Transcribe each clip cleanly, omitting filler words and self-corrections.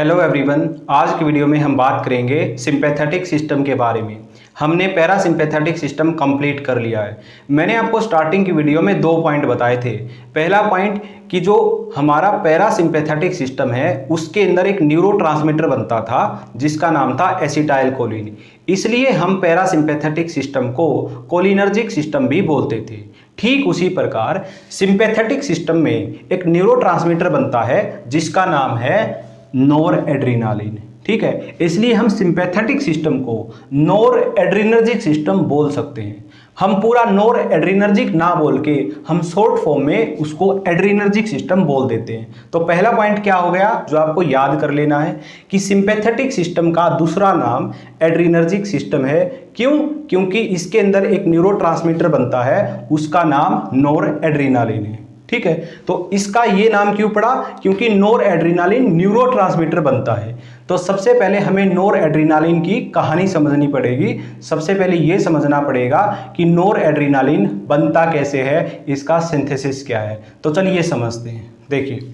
Hello everyone, आज की video में हम बात करेंगे सिंपैथेटिक सिस्टम के बारे में। हमने पैरासिम्पैथेटिक सिस्टम कंप्लीट कर लिया है। मैंने आपको स्टार्टिंग की वीडियो में 2 पॉइंट बताए थे। पहला पॉइंट कि जो हमारा पैरासिम्पैथेटिक सिस्टम है उसके अंदर एक न्यूरोट्रांसमीटर बनता था जिसका नाम था एसिटाइल कोलिन। इसलिए हम पैरासिम्पैथेटिक सिस्टम को कोलिनर्जिक सिस्टम भी बोलते थे। ठीक उसी प्रकार सिंपैथेटिक सिस्टम में एक न्यूरोट्रांसमीटर बनता है जिसका नाम है नोर एड्रीनालिन। ठीक है, इसलिए हम सिंपैथेटिक सिस्टम को नोर एड्रीनर्जिक सिस्टम बोल सकते हैं। हम पूरा नोर एड्रीनर्जिक ना बोल के हम शॉर्ट फॉर्म में उसको एड्रीनर्जिक सिस्टम बोल देते हैं। तो पहला पॉइंट क्या हो गया जो आपको याद कर लेना है कि सिंपैथेटिक सिस्टम का दूसरा नाम एड्रीनर्जिक सिस्टम है। क्यों? क्योंकि इसके अंदर एक न्यूरोट्रांसमीटर बनता है, उसका नाम नोर एड्रीनालिन है। ठीक है, तो इसका ये नाम क्यों पड़ा? क्योंकि नोर एड्रीनालिन न्यूरोट्रांसमीटर बनता है। तो सबसे पहले हमें नोर एड्रीनालिन की कहानी समझनी पड़ेगी। सबसे पहले ये समझना पड़ेगा कि नोर एड्रीनालिन बनता कैसे है, इसका सिंथेसिस क्या है। तो चलिए समझते हैं। देखिए,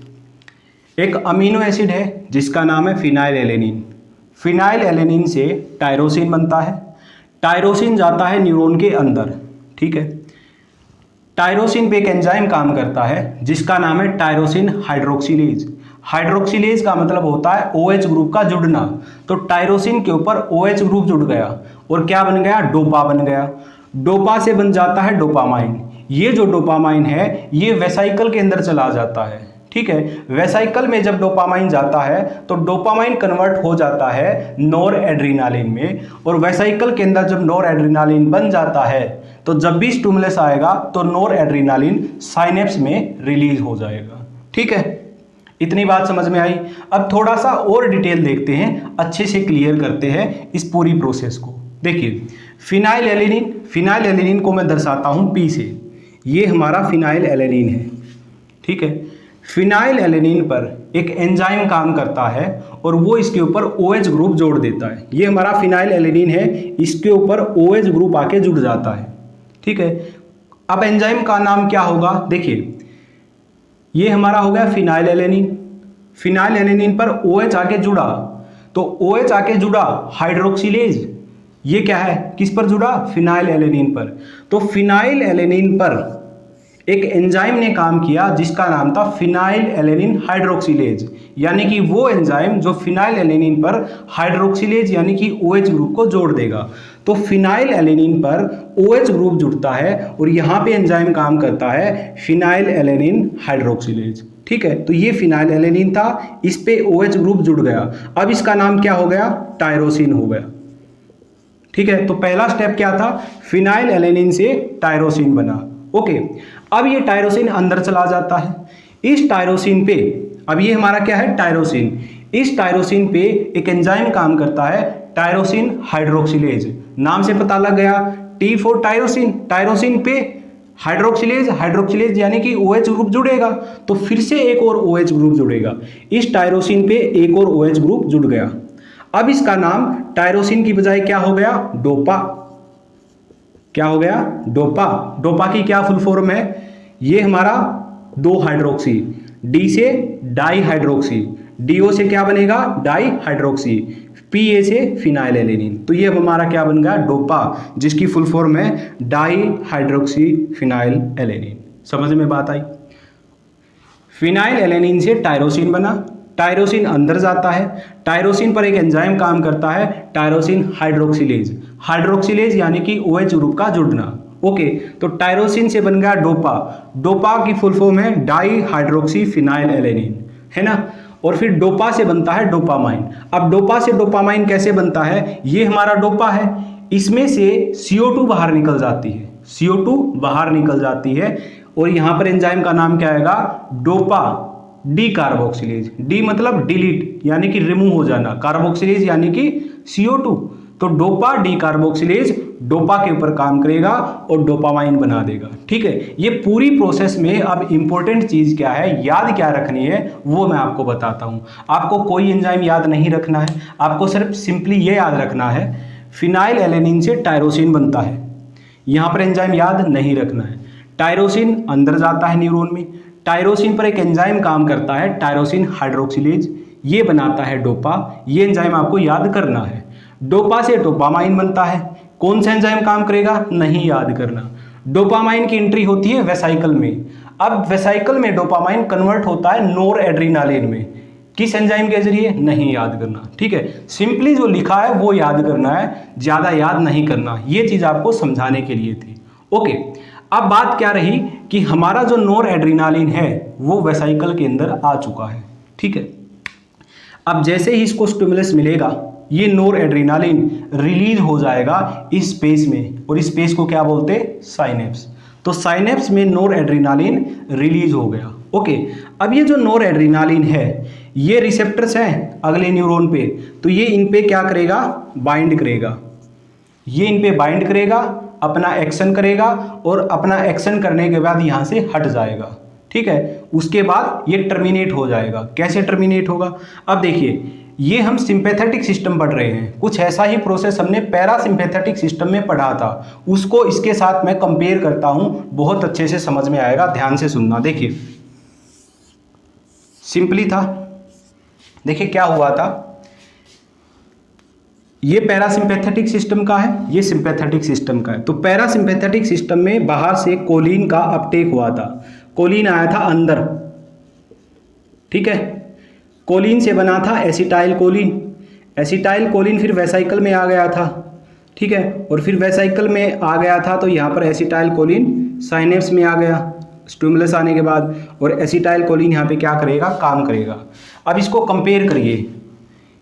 एक अमीनो एसिड है जिसका नाम है फिनाइल एलेनिन। फिनाइल एलेनिन से टायरोसिन बनता है। टायरोसिन जाता है न्यूरॉन के अंदर। ठीक है, टायरोसिन पे एक एंजाइम काम करता है जिसका नाम है टायरोसिन हाइड्रोक्सिलेज। हाइड्रोक्सिलेज का मतलब होता है OH ग्रुप का जुड़ना। तो टायरोसिन के ऊपर OH ग्रुप जुड़ गया और क्या बन गया? डोपा बन गया। डोपा से बन जाता है डोपामाइन। ये जो डोपामाइन है ये वेसाइकल के अंदर चला जाता है। ठीक है, वेसाइकल में जब डोपामाइन जाता है तो डोपामाइन कन्वर्ट हो जाता है नोर एड्रीनालिन में, और वेसाइकल के अंदर जब नोर एड्रीनालिन बन जाता है तो जब भी स्टिमुलस आएगा तो नोर एड्रीनालिन साइनेप्स में रिलीज हो जाएगा। ठीक है, इतनी बात समझ में आई। अब थोड़ा सा और डिटेल देखते हैं, अच्छे से क्लियर करते हैं इस पूरी प्रोसेस को। देखिए, फिनाइल एलेनिन को मैं दर्शाता हूं P से। ये हमारा फिनाइल एलेनिन है। ठीक है, फिनाइल एलेनिन पर एक एंजाइम काम करता है और वो इसके ऊपर OH ग्रुप जोड़ देता है। ये हमारा फिनाइल एलेनिन है, इसके ऊपर OH ग्रुप आके जुड़ जाता है। ठीक है, अब एंजाइम का नाम क्या होगा? देखिए, ये हमारा हो गया फिनाइल एलेनिन। फिनाइल एलेनिन पर OH आके जुड़ा, तो OH आके जुड़ा हाइड्रोक्सिलेज। ये क्या है? किस पर जुड़ा? फिनाइल एलेनिन पर। तो फिनाइल एलेनिन पर एक एंजाइम ने काम किया जिसका नाम था फिनाइल एलेनिन हाइड्रोक्सिलेज, यानी कि वो एंजाइम जो फिनाइल एलेनिन पर हाइड्रोक्सिलेज यानी कि OH ग्रुप को जोड़ देगा। तो फिनाइल एलेनिन पर OH ग्रुप जुड़ता है और यहाँ पे एंजाइम काम करता है फिनाइल एलेनिन हाइड्रोक्सिलेज। ठीक है, तो ये फिनाइल एलेनिन था, इस पे OH ग्रुप जुड़ गया। अब इसका नाम क्या हो गया? टायरोसिन हो गया। ठीक है, तो पहला स्टेप क्या था? फिनाइल एलेनिन से टायरोसिन बना। ओके, अब ये टायरोसिन अंदर चला जाता है। इस टायरोसिन पे, अब ये हमारा क्या है? टायरोसिन। इस टायरोसिन पे एक एंजाइम काम करता है टायरोसिन हाइड्रोक्सिलेज। नाम से पता लग गया, T फॉर टायरोसिन। टायरोसिन पे हाइड्रोक्सिलेज यानी कि OH ग्रुप जुड़ेगा, तो फिर से एक और OH ग्रुप जुड़ेगा। इस टायरोसिन पे एक और OH ग्रुप जुड़ गया। अब इसका नाम टायरोसिन की बजाय क्या हो गया? डोपा। क्या हो गया? डोपा। डोपा की क्या फुल फॉर्म है? ये हमारा 2 हाइड्रोक्सी, D से डाई हाइड्रोक्सी, DO से क्या बनेगा? डाई हाइड्रोक्सी, PA से फिनाइल एलेनिन। तो ये हमारा क्या बन गया? डोपा, जिसकी फुल फॉर्म है डाई हाइड्रोक्सी फिनाइल एलेनिन। समझ में बात आई? फिनाइल एलेनिन से टायरोसिन बना। टायरोसिन अंदर जाता है। टायरोसिन पर एक एंजाइम काम करता है टायरोसिन हाइड्रोक्सिलेज। हाइड्रोक्सिलेज यानी कि OH ग्रुप का जुड़ना। ओके, तो टायरोसिन से बन गया डोपा। डोपा की फुल फॉर्म है डाई हाइड्रोक्सी फिनाइल एलेनिन, है ना। और फिर डोपा से बनता है डोपामाइन। अब डोपा से डोपामाइन कैसे बनता है? ये हमारा डोपा है, इसमें से CO2 बाहर निकल जाती है। CO2 बाहर निकल जाती है और यहाँ पर एंजाइम का नाम क्या आएगा? Dopa D carboxylase. डी मतलब डिलीट यानी कि रिमूव हो जाना, कार्बोक्सिलेज यानी कि CO2। तो डोपा डी कार्बोक्सिलेज डोपा के ऊपर काम करेगा और डोपामाइन बना देगा। ठीक है, ये पूरी प्रोसेस में अब इंपॉर्टेंट चीज क्या है, याद क्या रखनी है, वो मैं आपको बताता हूं। आपको कोई एंजाइम याद नहीं रखना है, आपको सिर्फ सिंपली ये याद रखना है फिनाइल एलेनिन से टायरोसिन बनता है। यहां पर एंजाइम याद नहीं रखना है। टायरोसिन अंदर जाता है न्यूरॉन में। टायरोसिन पर एक एंजाइम काम करता है टायरोसिन हाइड्रोक्सिलेज। ये बनाता है डोपा। ये एंजाइम आपको याद करना है। डोपा से डोपामाइन बनता है। कौन सा एंजाइम काम करेगा, नहीं याद करना। डोपामाइन की एंट्री होती है वेसाइकल में। अब वेसाइकल में डोपामाइन कन्वर्ट होता है नोर एड्रीनालिन में। किस एंजाइम के जरिए, नहीं याद करना। ठीक है, सिंपली जो लिखा है वो याद करना है, ज़्यादा याद नहीं करना। ये चीज़ आपको समझाने के लिए थी। ओके, अब बात क्या रही कि हमारा जो नोर एड्रीनालिन है वो वेसाइकल के अंदर आ चुका है। ठीक है, अब जैसे ही इसको स्टिमुलस मिलेगा ये नोर एड्रीनालिन रिलीज हो जाएगा इस स्पेस में, और इस स्पेस को क्या बोलते हैं, साइनेप्स। तो साइनेप्स में नोर एड्रीनालिन रिलीज हो गया। ओके, अब ये जो नोर एड्रीनालिन है ये रिसेप्टर्स हैं अगले न्यूरॉन पे, तो ये इन पे क्या करेगा, बाइंड करेगा। ये इन पे बाइंड करेगा, अपना एक्शन करेगा, और अपना एक्शन करने के बाद यहाँ से हट जाएगा। ठीक है, उसके बाद ये टर्मिनेट हो जाएगा। कैसे टर्मिनेट होगा, अब देखिए ये हम सिंपैथेटिक सिस्टम पढ़ रहे हैं, कुछ ऐसा ही प्रोसेस हमने पैरासिम्पैथेटिक सिस्टम में पढ़ा था। उसको इसके साथ मैं कंपेयर करता हूं, बहुत अच्छे से समझ में आएगा, ध्यान से सुनना। देखिए सिंपली था, देखिए क्या हुआ था, ये पैरासिम्पैथेटिक सिस्टम का है, ये सिंपैथेटिक सिस्टम का है। तो पैरासिम्पैथेटिक सिस्टम में बाहर से कोलिन का अपटेक हुआ था, कोलिन आया था अंदर। ठीक है, कोलिन से बना था एसिटाइल कोलिन, एसिटाइल कोलिन फिर वेसाइकल में आ गया था। ठीक है, और फिर वेसाइकल में आ गया था तो यहाँ पर एसिटाइल कोलिन साइनेप्स में आ गया स्टिमुलस आने के बाद, और एसिटाइल कोलिन यहाँ पे क्या करेगा, काम करेगा। अब इसको कंपेयर करिए,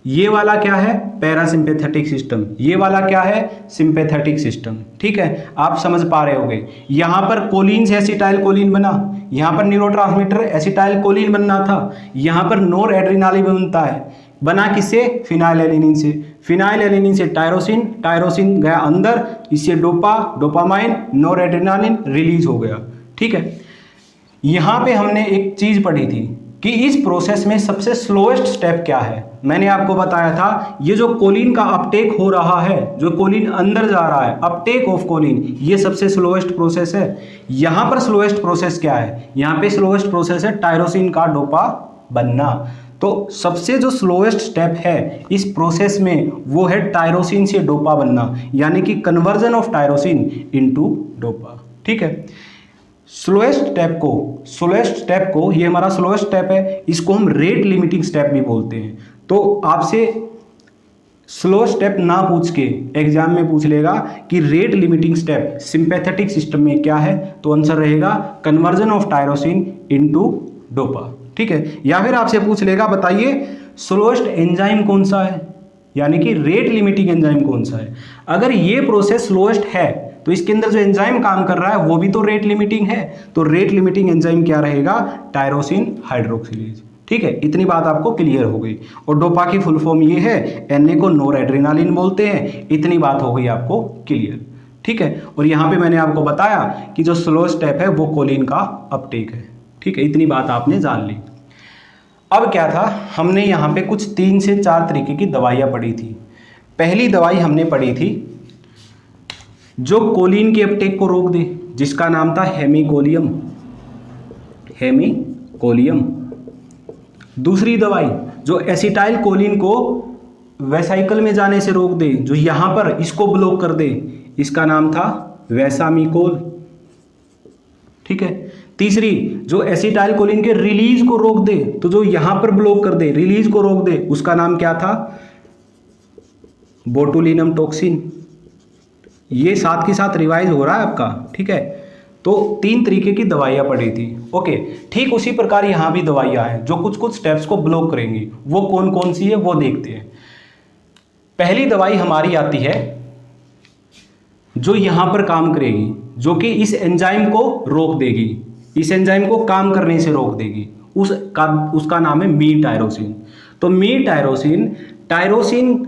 ये वाला क्या है, पैरासिम्पैथेटिक सिस्टम, ये वाला क्या है, सिंपैथेटिक सिस्टम। ठीक है, आप समझ पा रहे होंगे। यहाँ पर कोलिन से एसिटाइल कोलिन बना, यहाँ पर न्यूरोट्रांसमीटर एसिटाइल कोलिन बनना था, यहाँ पर नोर एड्रीनालिन बनता है, बना किससे, फिनाइलएलेनिन से, फिनाइलएलेनिन से टायरोसिन, टायरोसिन गया अंदर, इससे डोपा, डोपामाइन, नोर एड्रीनालिन रिलीज हो गया। ठीक है, यहाँ पे हमने एक चीज़ पढ़ी थी कि इस प्रोसेस में सबसे स्लोएस्ट स्टेप क्या है। मैंने आपको बताया था ये जो कोलिन का अपटेक हो रहा है, जो कोलिन अंदर जा रहा है, अपटेक ऑफ कोलिन, ये सबसे स्लोएस्ट प्रोसेस है। यहाँ पर स्लोएस्ट प्रोसेस क्या है, यहाँ पे स्लोएस्ट प्रोसेस है टायरोसिन का डोपा बनना। तो सबसे जो स्लोएस्ट स्टेप है इस प्रोसेस में वो है टायरोसिन से डोपा बनना, यानी कि conversion of tyrosine into dopa. ठीक है, स्लोएस्ट स्टेप को ये हमारा स्लोएस्ट स्टेप है, इसको हम रेट लिमिटिंग स्टेप भी बोलते हैं। तो आपसे स्लो स्टेप ना पूछ के एग्जाम में पूछ लेगा कि rate limiting step sympathetic system में क्या है, तो आंसर रहेगा conversion of tyrosine into dopa. ठीक है, या फिर आपसे पूछ लेगा बताइए स्लोएस्ट एंजाइम कौन सा है, यानी कि रेट लिमिटिंग एंजाइम कौन सा है। अगर ये प्रोसेस स्लोएस्ट है तो इसके अंदर जो एंजाइम काम कर रहा है वो भी तो रेट लिमिटिंग है। तो रेट लिमिटिंग एंजाइम क्या रहेगा, टायरोसिन हाइड्रोक्सिलेज। ठीक है, इतनी बात आपको क्लियर हो गई। और डोपा की फुल फॉर्म ये है, एनए को नोर एड्रीनालिन बोलते हैं। इतनी बात हो गई आपको क्लियर। ठीक है, और यहाँ पे मैंने आपको बताया कि जो स्लो स्टेप है वो कोलिन का अपटेक है। ठीक है, इतनी बात आपने जान ली। अब क्या था, हमने यहाँ पे कुछ 3 से 4 तरीके की दवाइयाँ पढ़ी थी। पहली दवाई हमने पढ़ी थी जो कोलिन के अपटेक को रोक दे, जिसका नाम था हेमिकोलियम, हेमिकोलियम। दूसरी दवाई जो एसिटाइल कोलिन को वेसाइकल में जाने से रोक दे, जो यहाँ पर इसको ब्लॉक कर दे, इसका नाम था वेसामिकोल। ठीक है, तीसरी जो एसिटाइल कोलिन के रिलीज को रोक दे, तो जो यहाँ पर ब्लॉक कर दे, रिलीज को रोक दे, उसका नाम क्या था, बोटुलिनम टॉक्सिन। ये साथ के साथ रिवाइज हो रहा है आपका। ठीक है, तो 3 तरीके की दवाइयाँ पड़ी थी। ओके, ठीक उसी प्रकार यहाँ भी दवाइयाँ हैं जो कुछ कुछ स्टेप्स को ब्लॉक करेंगी। वो कौन कौन सी है वो देखते हैं। पहली दवाई हमारी आती है जो यहाँ पर काम करेगी, जो कि इस एंजाइम को रोक देगी, इस एंजाइम को काम करने से रोक देगी। उसका नाम है मी टायरोसिन। तो मी टायरोसिन टायरोसिन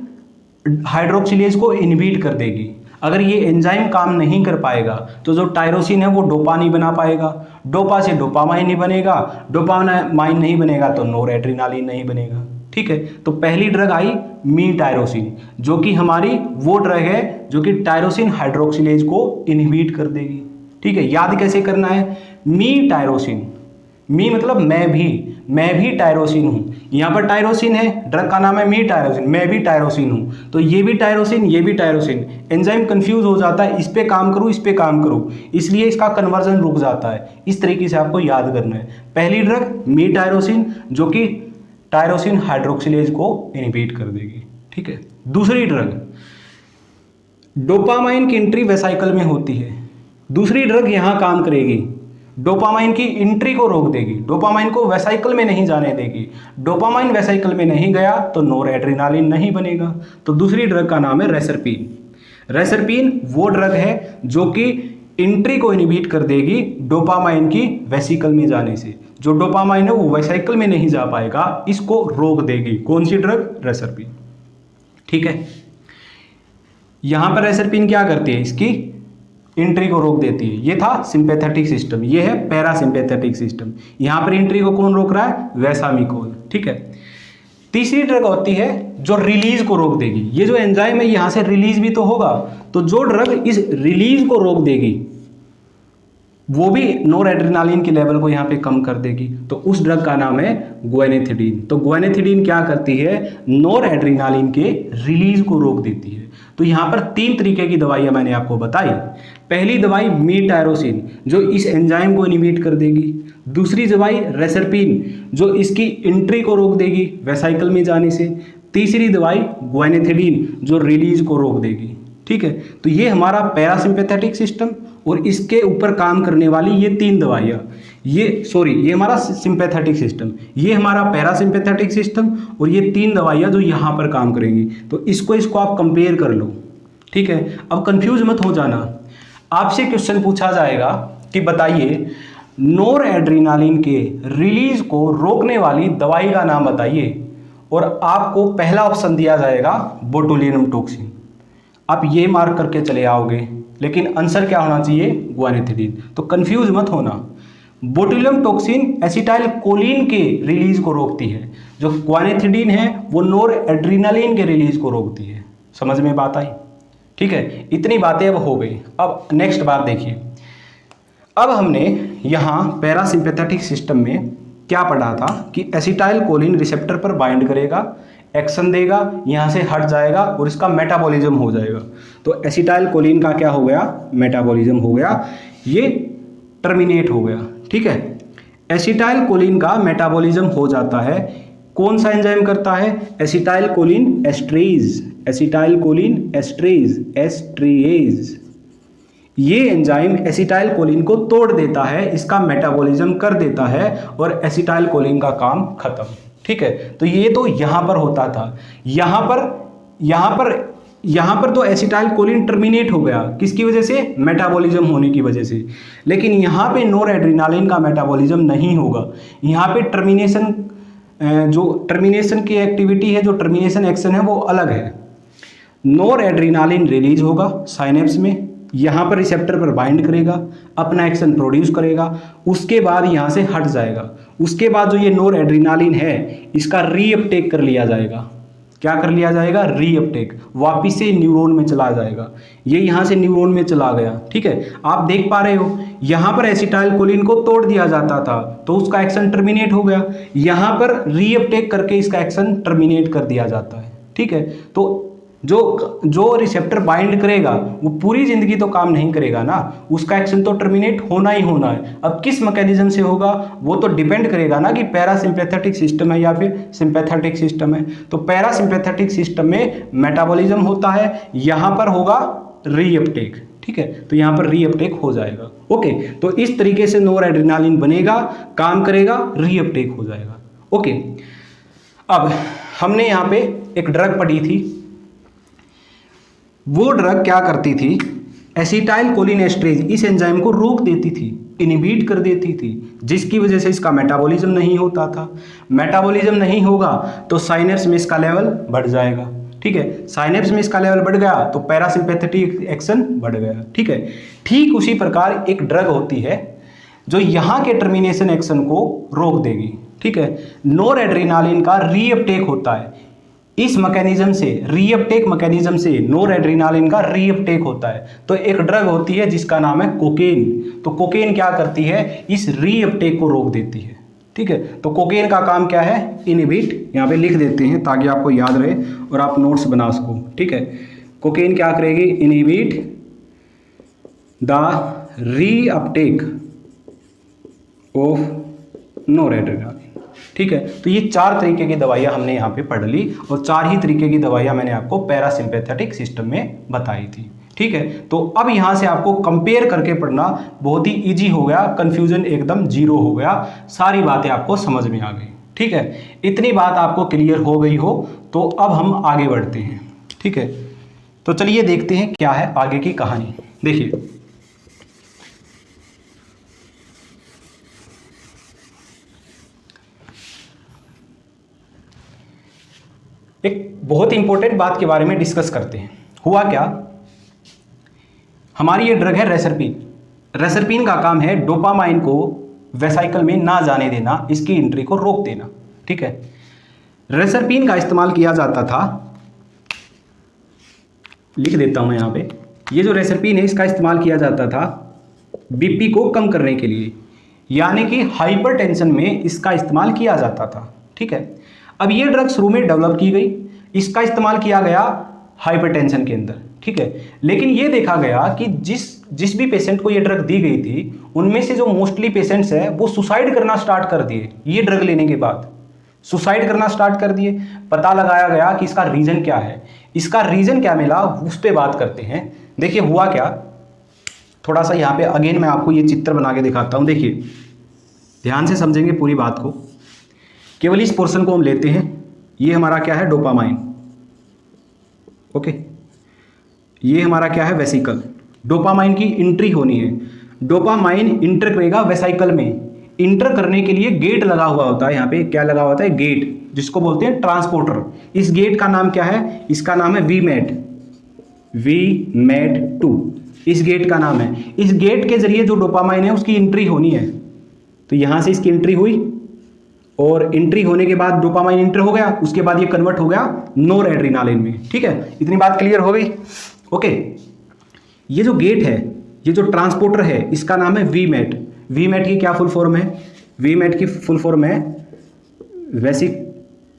हाइड्रोक्सिलेज को इनहिबिट कर देगी। अगर ये एंजाइम काम नहीं कर पाएगा तो जो टायरोसिन है वो डोपा नहीं बना पाएगा, डोपा से डोपामाइन नहीं बनेगा, डोपामाइन नहीं बनेगा तो नोर एड्रीनालिन नहीं बनेगा। ठीक है, तो पहली ड्रग आई मी टायरोसिन, जो कि हमारी वो ड्रग है जो कि टायरोसिन हाइड्रोक्सिलेज को इनहिबिट कर देगी। ठीक है, याद कैसे करना है, मी टायरोसिन, मी मतलब मैं भी, मैं भी टायरोसिन हूँ। यहाँ पर टायरोसिन है, ड्रग का नाम है मी टायरोसिन, मैं भी टायरोसिन हूँ, तो ये भी टायरोसिन, ये भी टायरोसिन। एंजाइम कंफ्यूज हो जाता है, इस पे काम करूँ, इस पे काम करूँ, इसलिए इसका कन्वर्जन रुक जाता है। इस तरीके से आपको याद करना है। पहली ड्रग मी टायरोसिन जो कि टायरोसिन हाइड्रोक्सिलेज को इनहिबिट कर देगी, ठीक है। दूसरी ड्रग डोपामाइन की एंट्री वेसाइकल में होती है। दूसरी ड्रग यहाँ काम करेगी, डोपामाइन की एंट्री को रोक देगी, डोपामाइन को वेसाइकल में नहीं जाने देगी। डोपामाइन वेसाइकल में नहीं गया तो नोरएड्रेनालिन नहीं बनेगा। तो दूसरी ड्रग का नाम है रेसरपीन। रेसरपीन वो ड्रग है जो कि एंट्री को इनहिबिट कर देगी डोपामाइन की वेसिकल में जाने से। जो डोपामाइन है वो वेसाइकल में नहीं जा पाएगा, इसको रोक देगी। कौन सी ड्रग? रेसरपीन, ठीक है। यहां पर रेसरपीन क्या करती है? इसकी एंट्री को रोक देती है। ये था सिंपैथेटिक सिस्टम, ये है पैरासिम्पैथेटिक सिस्टम। यहां पर एंट्री को कौन रोक रहा है? वेसामिकोल, ठीक है। तीसरी ड्रग होती है जो रिलीज को रोक देगी। ये जो एंजाइम है यहां से रिलीज भी तो होगा, तो जो ड्रग इस रिलीज को रोक देगी वो भी नोरएड्रेनालिन की लेवल को यहाँ पे कम कर देगी, तो उस ड्रग का नाम है ग्वेनेथिडीन। तो ग्वेनेथिडीन क्या करती है? नोरएड्रेनालिन के रिलीज को रोक देती है। तो यहाँ पर 3 तरीके की दवाइयाँ मैंने आपको बताई। पहली दवाई मी टायरोसिन जो इस एंजाइम को इनहिबिट कर देगी। दूसरी दवाई रेसरपीन जो इसकी एंट्री को रोक देगी वेसाइकल में जाने से। तीसरी दवाई ग्वेनेथिडीन जो रिलीज को रोक देगी, ठीक है। तो ये हमारा पैरासिम्पैथेटिक सिस्टम और इसके ऊपर काम करने वाली ये 3 दवाइयाँ, ये हमारा सिंपैथेटिक सिस्टम, ये हमारा पैरासिम्पैथेटिक सिस्टम और ये 3 दवाइयाँ जो यहाँ पर काम करेंगी। तो इसको आप कंपेयर कर लो, ठीक है। अब कंफ्यूज मत हो जाना। आपसे क्वेश्चन पूछा जाएगा कि बताइए नोरएड्रेनालिन के रिलीज को रोकने वाली दवाई का नाम बताइए, और आपको पहला ऑप्शन दिया जाएगा बोटुलिनम टॉक्सिन। आप ये मार्क करके चले आओगे, लेकिन आंसर क्या होना चाहिए? ग्वेनेथिडीन। तो कंफ्यूज मत होना। बोटुलिनम टॉक्सिन एसिटाइल कोलिन के रिलीज को रोकती है, जो ग्वेनेथिडीन है वो नोरएड्रेनालिन के रिलीज को रोकती है। समझ में बात आई? ठीक है, इतनी बातें अब हो गई। अब नेक्स्ट बात देखिए। अब हमने यहाँ पैरासिम्पैथेटिक सिस्टम में क्या पढ़ा था कि एसिटाइल कोलिन रिसेप्टर पर बाइंड करेगा, एक्शन देगा, यहाँ से हट जाएगा और इसका मेटाबॉलिज्म हो जाएगा। तो एसिटाइल कोलिन का क्या हो गया? मेटाबॉलिज्म हो गया, ये टर्मिनेट हो गया, ठीक है। एसिटाइल कोलिन का मेटाबॉलिज्म हो जाता है, कौन सा एंजाइम करता है? Acetyl choline esterase, acetyl choline esterase, esterase. ये एंजाइम एसिटाइल कोलिन को तोड़ देता है, इसका मेटाबॉलिज्म कर देता है और एसिटाइल कोलिन का काम खत्म, ठीक है। तो ये तो यहाँ पर होता था। यहाँ पर तो एसिटाइल कोलिन टर्मिनेट हो गया, किसकी वजह से? मेटाबॉलिज्म होने की वजह से। लेकिन यहाँ पे नोरएड्रेनालिन का मेटाबॉलिज्म नहीं होगा। यहाँ पे टर्मिनेशन की एक्टिविटी है, जो टर्मिनेशन एक्शन है वो अलग है। नोरएड्रेनालिन रिलीज होगा साइनेप्स में, यहाँ पर रिसेप्टर पर बाइंड करेगा, अपना एक्शन प्रोड्यूस करेगा, उसके बाद यहाँ से हट जाएगा। उसके बाद जो ये नोरएड्रेनालिन है इसका रीअपटेक कर लिया जाएगा। क्या कर लिया जाएगा? रीअपटेक, वापिस से न्यूरॉन में चला जाएगा। ये यहाँ से न्यूरॉन में चला गया, ठीक है। आप देख पा रहे हो यहाँ पर एसिटाइल कोलिन को तोड़ दिया जाता था तो उसका एक्शन टर्मिनेट हो गया, यहाँ पर रीअपटेक करके इसका एक्शन टर्मिनेट कर दिया जाता है, ठीक है। तो जो रिसेप्टर बाइंड करेगा वो पूरी जिंदगी तो काम नहीं करेगा ना, उसका एक्शन तो टर्मिनेट होना ही होना है। अब किस मैकेनिज्म से होगा वो तो डिपेंड करेगा ना कि पैरासिम्पैथेटिक सिस्टम है या फिर सिंपैथेटिक सिस्टम है। तो पैरासिम्पैथेटिक सिस्टम में मेटाबॉलिज्म होता है, यहाँ पर होगा रीअपटेक, ठीक है। तो यहाँ पर रीअपटेक हो जाएगा, ओके। तो इस तरीके से नोरएड्रेनालिन बनेगा, काम करेगा, रीअपटेक हो जाएगा, ओके। अब हमने यहाँ पे एक ड्रग पढ़ी थी, वो ड्रग क्या करती थी? एसिटाइल कोलिन एस्ट्रेज इस एंजाइम को रोक देती थी, इनहिबिट कर देती थी, जिसकी वजह से इसका मेटाबॉलिज्म नहीं होता था। मेटाबॉलिज्म नहीं होगा तो साइनेप्स में इसका लेवल बढ़ जाएगा, ठीक है। साइनेप्स में इसका लेवल बढ़ गया तो पैरासिम्पैथेटिक एक्शन बढ़ गया, ठीक है। ठीक उसी प्रकार एक ड्रग होती है जो यहाँ के टर्मिनेशन एक्शन को रोक देगी, ठीक है। नोरएड्रेनालिन का रीअपटेक होता है, इस मैकेनिज्म से, रीअपटेक मैकेनिज्म से नोरएड्रेनालिन का रीअपटेक होता है। तो एक ड्रग होती है जिसका नाम है कोकेन। तो कोकेन क्या करती है? इस रीअपटेक को रोक देती है, ठीक है। तो कोकेन का काम क्या है, इनहिबिट, यहाँ पे लिख देते हैं ताकि आपको याद रहे और आप नोट्स बना सको। ठीक है, कोकेन क्या करेगी, इनहिबिट द रीअपटेक ऑफ नोरेड्रेनालिन। ठीक है, तो ये 4 तरीके की दवाइयाँ हमने यहाँ पे पढ़ ली और 4 ही तरीके की दवाइयाँ मैंने आपको पैरासिम्पैथेटिक सिस्टम में बताई थी। ठीक है, तो अब यहाँ से आपको कंपेयर करके पढ़ना बहुत ही इजी हो गया, कंफ्यूजन एकदम जीरो हो गया, सारी बातें आपको समझ में आ गई। ठीक है, इतनी बात आपको क्लियर हो गई हो तो अब हम आगे बढ़ते हैं। ठीक है, तो चलिए देखते हैं क्या है आगे की कहानी। देखिए, एक बहुत इंपॉर्टेंट बात के बारे में डिस्कस करते हैं। हुआ क्या, हमारी ये ड्रग है रेसरपिन। रेसरपिन का काम है डोपामाइन को वेसाइकल में ना जाने देना, इसकी एंट्री को रोक देना। ठीक है, रेसरपिन का इस्तेमाल किया जाता था, लिख देता हूं मैं यहाँ पे, ये जो रेसरपिन है इसका इस्तेमाल किया जाता था बीपी को कम करने के लिए, यानी कि हाइपरटेंशन में इसका इस्तेमाल किया जाता था। ठीक है, अब ये ड्रग शुरू में डेवलप की गई, इसका इस्तेमाल किया गया हाइपरटेंशन के अंदर। ठीक है, लेकिन ये देखा गया कि जिस भी पेशेंट को ये ड्रग दी गई थी उनमें से जो मोस्टली पेशेंट्स हैं वो सुसाइड करना स्टार्ट कर दिए। ये ड्रग लेने के बाद सुसाइड करना स्टार्ट कर दिए। पता लगाया गया कि इसका रीजन क्या है, इसका रीजन क्या मिला, उस पर बात करते हैं। देखिए हुआ क्या, थोड़ा सा यहाँ पे अगेन मैं आपको ये चित्र बना के दिखाता हूँ। देखिए ध्यान से समझेंगे पूरी बात को, केवल इस पोर्शन को हम लेते हैं। ये हमारा क्या है, डोपामाइन। ओके, ये हमारा क्या है, वेसिकल। डोपामाइन की एंट्री होनी है, डोपामाइन इंटर करेगा वेसाइकल में। इंटर करने के लिए गेट लगा हुआ होता है, यहाँ पे क्या लगा हुआ होता है, गेट, जिसको बोलते हैं ट्रांसपोर्टर। इस गेट का नाम क्या है, इसका नाम है वीमेट, वीमेट 2 इस गेट का नाम है। इस गेट के जरिए जो डोपामाइन है उसकी एंट्री होनी है। तो यहाँ से इसकी एंट्री हुई और एंट्री होने के बाद डोपामाइन इंटर हो गया, उसके बाद ये कन्वर्ट हो गया नोरएड्रेनालिन में। ठीक है, इतनी बात क्लियर हो गई। ओके, ये जो गेट है, ये जो ट्रांसपोर्टर है, इसका नाम है वीमेट। वीमेट की क्या फुल फॉर्म है, वीमेट की फुल फॉर्म है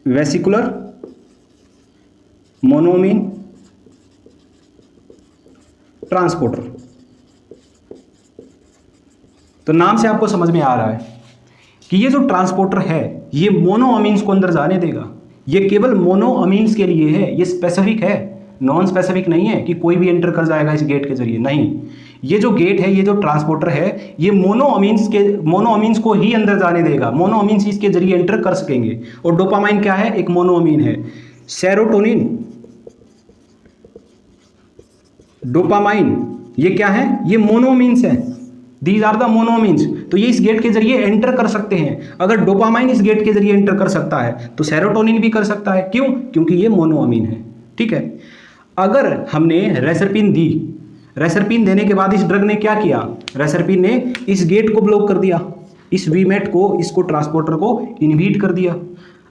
वेसिकुलर मोनोमीन ट्रांसपोर्टर। तो नाम से आपको समझ में आ रहा है कि ये जो ट्रांसपोर्टर है ये मोनोअमीन्स को अंदर जाने देगा। ये केवल मोनोअमीन्स के लिए है, ये स्पेसिफिक है, नॉन स्पेसिफिक नहीं है कि कोई भी एंटर कर जाएगा इस गेट के जरिए। नहीं, ये जो गेट है, ये जो ट्रांसपोर्टर है, ये मोनोअमीन्स को ही अंदर जाने देगा। मोनोअमीन्स इसके जरिए एंटर कर सकेंगे। और डोपामाइन क्या है, एक मोनोअमीन है। सेरोटोनिन, डोपामाइन ये क्या है, ये मोनोअमीन्स है। These are the monoamines. तो ये इस गेट के जरिए एंटर कर सकते हैं। अगर डोपामाइन इस गेट के जरिए एंटर कर सकता है तो सेरोटोनिन भी कर सकता है। क्यों? क्योंकि ये मोनोअमीन है। ठीक है, अगर हमने रेसरपिन दी, रेसरपिन देने के बाद इस ड्रग ने क्या किया, रेसरपिन ने इस गेट को ब्लॉक कर दिया, इस वीमेट को, इसको ट्रांसपोर्टर को इनहिबिट कर दिया।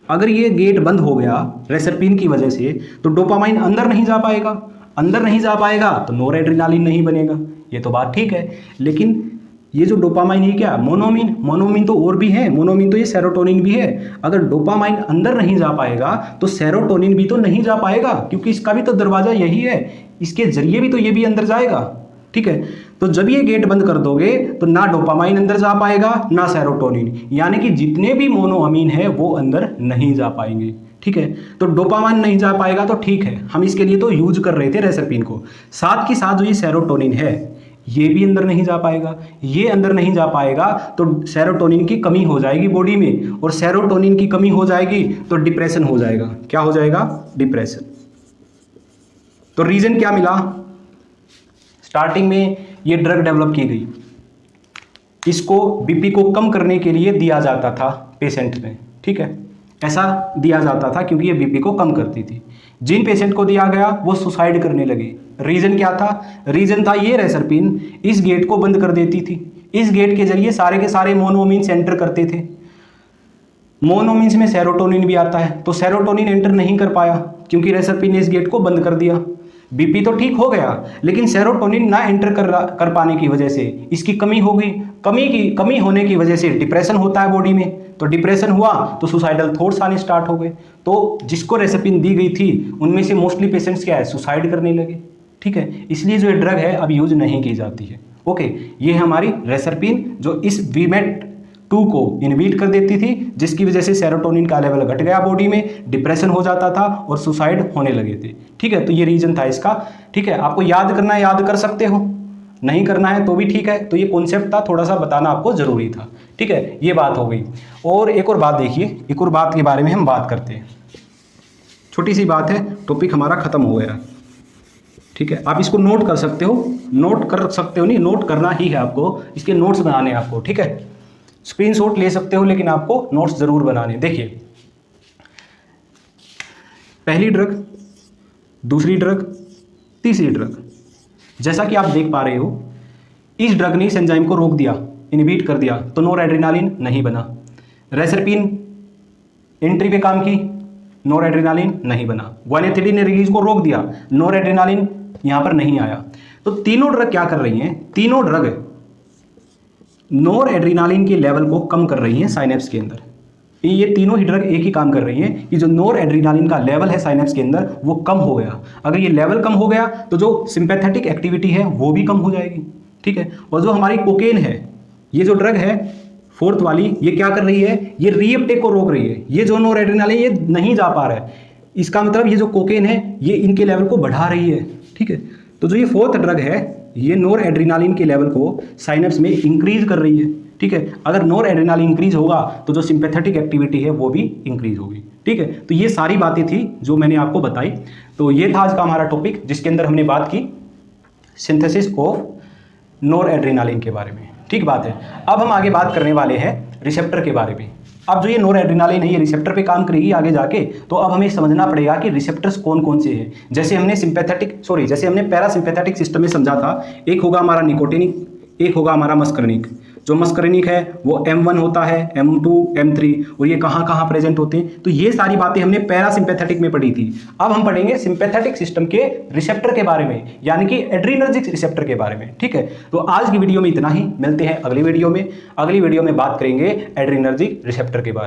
अगर ये गेट बंद हो गया रेसरपिन की वजह से तो डोपामाइन अंदर नहीं जा पाएगा, अंदर नहीं जा पाएगा तो नोरएड्रेनालिन नहीं बनेगा। ये तो बात ठीक है, लेकिन ये जो डोपामाइन ये क्या, मोनोमीन तो और भी है, मोनोमीन तो ये सेरोटोनिन भी है। अगर डोपामाइन अंदर नहीं जा पाएगा तो सेरोटोनिन भी तो नहीं जा पाएगा, क्योंकि इसका भी तो दरवाजा यही है, इसके जरिए भी तो ये भी अंदर जाएगा। ठीक है, तो जब ये गेट बंद कर दोगे तो ना डोपामाइन अंदर जा पाएगा ना सेरोटोनिन, यानी कि जितने भी मोनोअमीन है वो अंदर नहीं जा पाएंगे। ठीक है, तो डोपामाइन नहीं जा पाएगा तो ठीक है, हम इसके लिए तो यूज कर रहे थे रेसरपिन को। साथ के साथ जो ये सेरोटोनिन है ये भी अंदर नहीं जा पाएगा। ये अंदर नहीं जा पाएगा तो सेरोटोनिन की कमी हो जाएगी बॉडी में, और सेरोटोनिन की कमी हो जाएगी तो डिप्रेशन हो जाएगा। क्या हो जाएगा? डिप्रेशन। तो रीजन क्या मिला? स्टार्टिंग में ये ड्रग डेवलप की गई, इसको बीपी को कम करने के लिए दिया जाता था पेशेंट में। ठीक है, ऐसा दिया जाता था क्योंकि ये बीपी को कम करती थी। जिन पेशेंट को दिया गया वो सुसाइड करने लगे। रीजन क्या था? रीजन था ये रेसरपिन इस गेट को बंद कर देती थी। इस गेट के जरिए सारे के सारे मोनोअमीन्स एंटर करते थे। मोनोअमीन्स में सेरोटोनिन भी आता है, तो सेरोटोनिन एंटर नहीं कर पाया क्योंकि रेसरपिन ने इस गेट को बंद कर दिया। बीपी तो ठीक हो गया, लेकिन सेरोटोनिन ना एंटर कर पाने की वजह से इसकी कमी हो गई। कमी होने की वजह से डिप्रेशन होता है बॉडी में, तो डिप्रेशन हुआ तो सुसाइडल थॉट्स आने स्टार्ट हो गए। तो जिसको रेसिपिन दी गई थी उनमें से मोस्टली पेशेंट्स क्या है, सुसाइड करने लगे। ठीक है, इसलिए जो ये ड्रग है अब यूज नहीं की जाती है। ओके, ये हमारी रेसरपिन जो इस वीमेट 2 को इनहिबिट कर देती थी, जिसकी वजह से सेरोटोनिन का लेवल घट गया बॉडी में, डिप्रेशन हो जाता था और सुसाइड होने लगे थे। ठीक है, तो ये रीजन था इसका। ठीक है, आपको याद करना है, याद कर सकते हो, नहीं करना है तो भी ठीक है। तो ये कॉन्सेप्ट था, थोड़ा सा बताना आपको जरूरी था। ठीक है, ये बात हो गई। और एक और बात देखिए, एक और बात के बारे में हम बात करते हैं। छोटी सी बात है, टॉपिक हमारा खत्म हो गया। ठीक है, आप इसको नोट कर सकते हो, नोट कर सकते हो नहीं, नोट करना ही है आपको, इसके नोट्स बनाने हैं आपको। ठीक है, स्क्रीनशॉट ले सकते हो लेकिन आपको नोट्स जरूर बनाने। देखिए, पहली ड्रग, दूसरी ड्रग, तीसरी ड्रग, जैसा कि आप देख पा रहे हो, इस ड्रग ने इस एंजाइम को रोक दिया, इनहिबिट कर दिया, तो नोरएड्रेनालिन नहीं बना। रेसरपिन एंट्री पे काम की, नोरएड्रेनालिन नहीं बना। गुआनिथिलीन ने रिलीज को रोक दिया, नोरएड्रेनालिन यहां पर नहीं आया। तो तीनों ड्रग क्या कर रही हैं, तीनों ड्रग नोरएड्रेनालिन के लेवल को कम कर रही हैं साइनेप्स के अंदर। ये तीनों ही ड्रग एक ही काम कर रही हैं कि जो नोरएड्रेनालिन का लेवल है साइनेप्स के अंदर वो कम हो गया। अगर ये लेवल कम हो गया तो जो सिंपैथेटिक एक्टिविटी है वो भी कम हो जाएगी। ठीक है, और जो हमारी कोकेन है, ये जो ड्रग है फोर्थ वाली, ये क्या कर रही है, ये रीअपटेक को रोक रही है। ये जो नोरएड्रेनालिन ये नहीं जा पा रहा है, इसका मतलब ये जो कोकेन है ये इनके लेवल को बढ़ा रही है। ठीक है, तो जो ये फोर्थ ड्रग है ये नोरएड्रेनालिन के लेवल को साइनेप्स में इंक्रीज कर रही है। ठीक है, अगर नोरएड्रेनालिन इंक्रीज होगा तो जो सिंपैथेटिक एक्टिविटी है वो भी इंक्रीज होगी। ठीक है, तो ये सारी बातें थी जो मैंने आपको बताई। तो ये था आज का हमारा टॉपिक, जिसके अंदर हमने बात की सिंथेसिस ऑफ नोरएड्रेनालिन के बारे में। ठीक बात है, अब हम आगे बात करने वाले हैं रिसेप्टर के बारे में। अब जो ये नोरएड्रेनालिन है ये रिसेप्टर पे काम करेगी आगे जाके, तो अब हमें समझना पड़ेगा कि रिसेप्टर्स कौन कौन से हैं। जैसे हमने पैरासिम्पैथेटिक सिस्टम में समझा था, एक होगा हमारा निकोटिनिक, एक होगा हमारा मस्करिनिक। जो मस्करिनिक है वो M1 होता है, M2, M3, और ये कहाँ कहाँ प्रेजेंट होते हैं। तो ये सारी बातें हमने पैरासिम्पैथेटिक में पढ़ी थी। अब हम पढ़ेंगे सिंपैथेटिक सिस्टम के रिसेप्टर के बारे में, यानी कि एड्रीनर्जिक रिसेप्टर के बारे में। ठीक है, तो आज की वीडियो में इतना ही, मिलते हैं अगली वीडियो में। अगली वीडियो में बात करेंगे एड्रीनर्जिक रिसेप्टर के बारे में।